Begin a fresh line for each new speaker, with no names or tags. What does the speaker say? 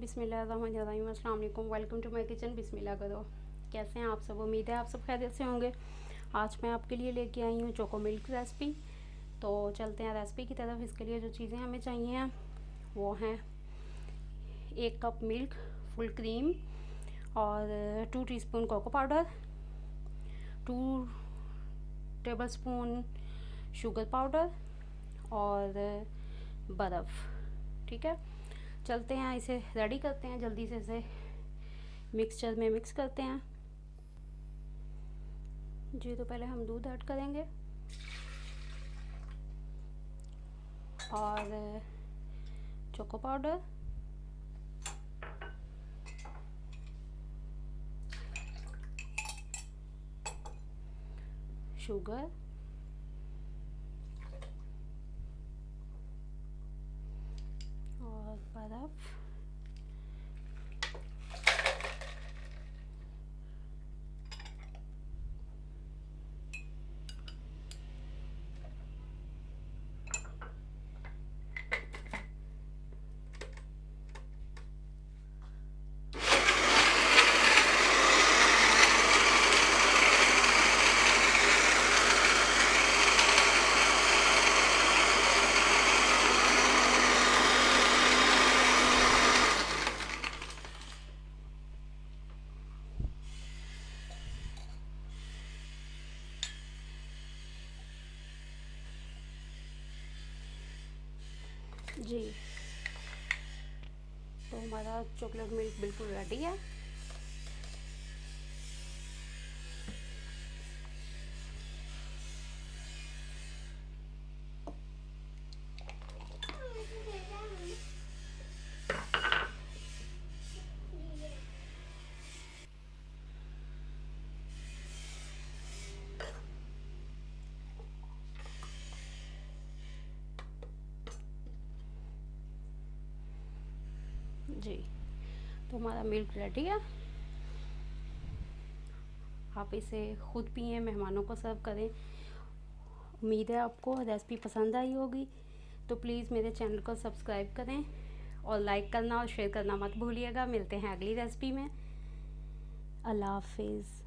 बिस्मिल्लाहिर्रहमानिर्रहीम, अस्सलाम वालेकुम। Welcome to my kitchen. बिस्मिल्लाह करो। कैसे हैं आप सब? उम्मीद है आप सब खैरियत से होंगे। आज मैं आपके लिए लेके आई हूँ चोको मिल्क रेसिपी। तो चलते हैं रेसिपी की तरफ। इसके लिए जो चीज़ें हमें चाहिए हैं वो हैं 1 कप मिल्क, फुल क्रीम और 2 teaspoon cocoa powder, 2 tablespoon sugar powder और बर्फ़। ठीक है, चलते हैं इसे रेडी करते हैं। जल्दी से इसे मिक्सचर में मिक्स करते हैं जी। तो पहले हम दूध ऐड करेंगे और चोको पाउडर, शुगर और बर्फ़। जी, तो हमारा चॉकलेट मिल्क बिल्कुल रेडी है। जी, तो हमारा मिल्क रेडी है। आप इसे खुद पिएं, मेहमानों को सर्व करें। उम्मीद है आपको रेसिपी पसंद आई होगी। तो प्लीज़ मेरे चैनल को सब्सक्राइब करें और लाइक करना और शेयर करना मत भूलिएगा। मिलते हैं अगली रेसिपी में। अल्लाह हाफिज़।